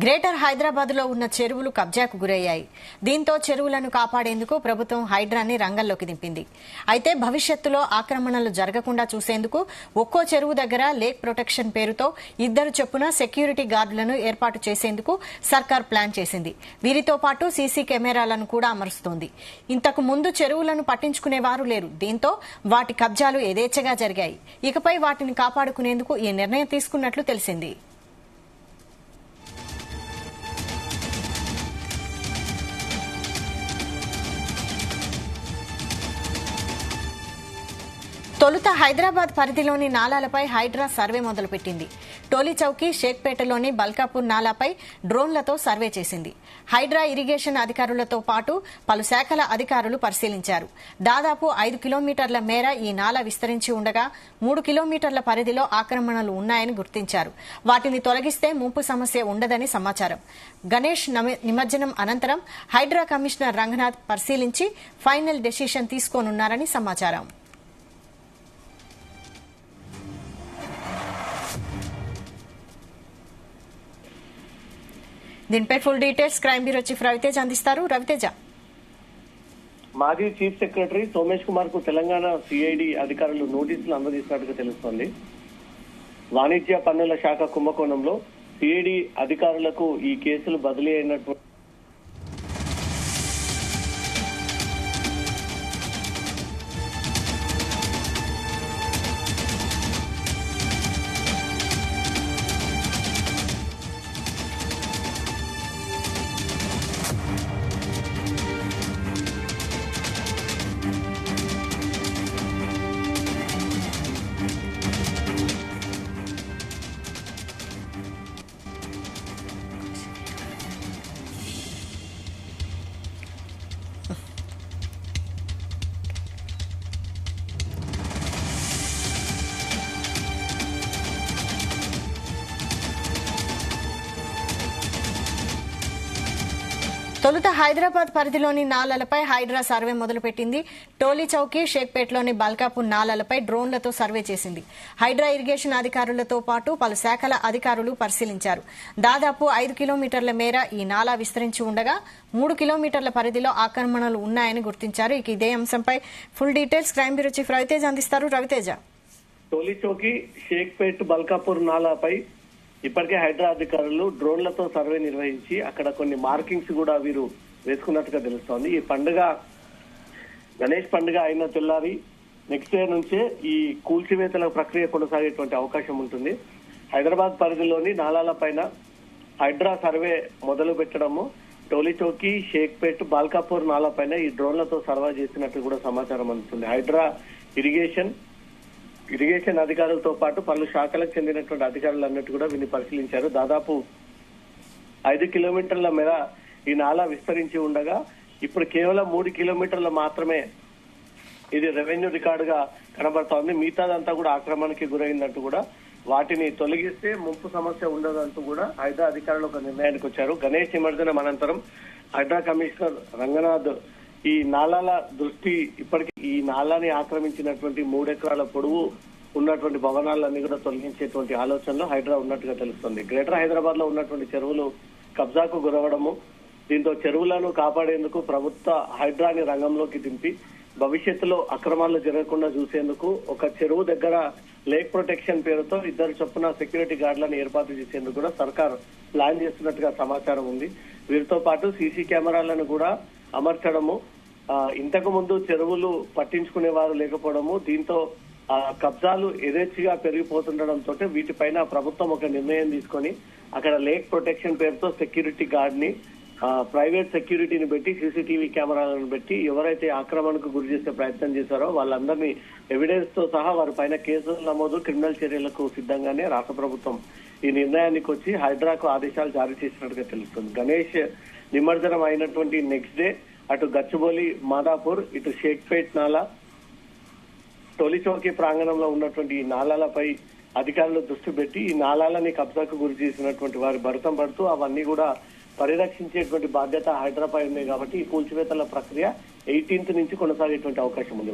Greater Hyderabad లో ఉన్న చెరువులు కబ్జాకు గురయ్యాయి. దీంతో చెరువులను కాపాడేందుకు ప్రభుత్వం హైడ్రాని రంగంలోకి దింపింది. అయితే భవిష్యత్తులో ఆక్రమణలు జరగకుండా చూసేందుకు ఒక్కో చెరువు దగ్గర లేక్ ప్రొటెక్షన్ పేరుతో 2 చొప్పున సెక్యూరిటీ గార్డులను ఏర్పాటు చేసేందుకు సర్కార్ ప్లాన్ చేసింది. వీరితో పాటు సీసీ కెమెరాలను కూడా అమరుస్తోంది. ఇంతకు ముందు చెరువులను పట్టించుకునేవారు లేరు. దీంతో వాటి కబ్జాలు యథేచ్ఛగా జరిగాయి. ఇకపై వాటిని కాపాడుకునేందుకు ఈ నిర్ణయం తీసుకున్నట్లు తెలిసింది. తొలుత హైదరాబాద్ పరిధిలోని నాలాలపై హైడ్రా సర్వే మొదలుపెట్టింది. టోలీచౌకీ, షేక్పేటలోని బల్కాపూర్ నాలాపై డ్రోన్లతో సర్వే చేసింది. హైడ్రా ఇరిగేషన్ అధికారులతో పాటు పలు శాఖల అధికారులు పరిశీలించారు. దాదాపు 5 కిలోమీటర్ల మేర ఈ నాలా విస్తరించి ఉండగా 3 కిలోమీటర్ల పరిధిలో ఆక్రమణలు ఉన్నాయని గుర్తించారు. వాటిని తొలగిస్తే ముంపు సమస్య ఉండదని సమాచారం. గణేష్ నిమజ్జనం అనంతరం హైడ్రా కమిషనర్ రంగనాథ్ పరిశీలించి ఫైనల్ డెసిషన్ తీసుకోనున్నారని సమాచారం. దీనిపై full details crime bureau chief Raviteja అందిస్తారు. రవితేజ. మాజీ చీఫ్ సెక్రటరీ సోమేష్ కుమార్ కు తెలంగాణ సిఐడి అధికారులు నోటీసులు అందజేసినట్టుగా తెలుస్తోంది. వాణిజ్య పన్నుల శాఖ కుంభకోణంలో సిఐడి అధికారులకు ఈ కేసులు బదిలీ అయినట్టు తొలుత హైదరాబాద్ పరిధిలోని నాలాలపై హైడ్రా సర్వే మొదలుపెట్టింది. టోలీచౌకీ, షేక్పేటలోని బల్కాపూర్ నాలాలపై డ్రోన్లతో సర్వే చేసింది. హైడ్రా ఇరిగేషన్ అధికారులతో పాటు పలు శాఖల అధికారులు పరిశీలించారు. దాదాపు 5 కిలోమీటర్ల మేర ఈ నాలా విస్తరించి ఉండగా 3 కిలోమీటర్ల పరిధిలో ఆక్రమణలు ఉన్నాయని గుర్తించారు. ఇక ఇదే అంశంపై full details crime bureau chief Raviteja అందిస్తారు. రవితేజ. టోలీచౌకీ, షేక్పేట్, బల్కాపూర్ నాలాపై ఇప్పటికే హైడ్రా అధికారులు డ్రోన్లతో సర్వే నిర్వహించి అక్కడ కొన్ని మార్కింగ్స్ కూడా వీరు వేసుకున్నట్టుగా తెలుస్తోంది. ఈ పండుగ గణేష్ పండుగ అయిన తెల్లారి నెక్స్ట్ డే నుంచే ఈ కూల్చివేతల ప్రక్రియ కొనసాగేటువంటి అవకాశం ఉంటుంది. హైదరాబాద్ పరిధిలోని నాలాల పైన హైడ్రా సర్వే మొదలు పెట్టడము, టోలీచౌకీ, షేక్పేట్, బాల్కాపూర్ నాలా పైన ఈ డ్రోన్లతో సర్వే చేసినట్టు కూడా సమాచారం అందుతుంది. హైడ్రా ఇరిగేషన్ అధికారులతో పాటు పలు శాఖలకు చెందినటువంటి అధికారులు అన్నట్టు కూడా వీరిని పరిశీలించారు. దాదాపు 5 కిలోమీటర్ల మేర ఈ నాలా విస్తరించి ఉండగా ఇప్పుడు కేవలం 3 కిలోమీటర్ల మాత్రమే ఇది రెవెన్యూ రికార్డుగా కనబడుతోంది. మిగతాదంతా కూడా ఆక్రమణకి గురైందంటూ కూడా వాటిని తొలగిస్తే ముంపు సమస్య ఉండదంటూ కూడా హైడ్రా అధికారులు ఒక నిర్ణయానికి వచ్చారు. గణేష్ నిమజ్జనం అనంతరం హైడ్రా కమిషనర్ రంగనాథ్ ఈ నాలాల దృష్టి ఇప్పటికీ ఈ నాలాని ఆక్రమించినటువంటి 3 ఎకరాల పొడవు ఉన్నటువంటి భవనాలన్నీ కూడా తొలగించేటువంటి ఆలోచనలో హైడ్రా ఉన్నట్టుగా తెలుస్తుంది. గ్రేటర్ హైదరాబాద్ లో ఉన్నటువంటి చెరువులు కబ్జాకు గురవడము, దీంతో చెరువులను కాపాడేందుకు ప్రభుత్వ హైడ్రాని రంగంలోకి దింపి భవిష్యత్తులో అక్రమాలు జరగకుండా చూసేందుకు ఒక చెరువు దగ్గర లేక్ ప్రొటెక్షన్ పేరుతో 2 చొప్పున సెక్యూరిటీ గార్డులను ఏర్పాటు చేసేందుకు కూడా సర్కార్ ప్లాన్ చేస్తున్నట్టుగా సమాచారం ఉంది. వీరితో పాటు సీసీ కెమెరాలను కూడా అమర్చడము, ఇంతకు ముందు చెరువులు పట్టించుకునే వారు లేకపోవడము, దీంతో కబ్జాలు యథేచ్ఛగా పెరిగిపోతుండడంతో వీటిపైన ప్రభుత్వం ఒక నిర్ణయం తీసుకొని అక్కడ లేక్ ప్రొటెక్షన్ పేరుతో సెక్యూరిటీ గార్డ్ ని, ప్రైవేట్ సెక్యూరిటీని పెట్టి సీసీటీవీ కెమెరాలను పెట్టి ఎవరైతే ఆక్రమణకు గురి చేసే ప్రయత్నం చేశారో వాళ్ళందరినీ ఎవిడెన్స్ తో సహా వారి పైన కేసులు నమోదు, క్రిమినల్ చర్యలకు సిద్ధంగానే రాష్ట్ర ప్రభుత్వం ఈ నిర్ణయానికి వచ్చి హైడ్రాకు ఆదేశాలు జారీ చేసినట్టుగా తెలుస్తుంది. గణేష్ నిమజ్జనం అయినటువంటి నెక్స్ట్ డే అటు గచ్చిబౌలి, మాదాపూర్, ఇటు షేక్పేట్ నాలా, టోలీచౌకీ ప్రాంగణంలో ఉన్నటువంటి ఈ నాలాలపై అధికారులు దృష్టి పెట్టి ఈ నాలాలని కబ్జాకు గురి చేసినటువంటి వారి భరతం పడుతూ అవన్నీ కూడా పరిరక్షించేటువంటి బాధ్యత హైదరాబాద్ ఉంది. కాబట్టి ఈ కూల్చివేతల ప్రక్రియ 18th నుంచి కొనసాగేటువంటి అవకాశం ఉంది.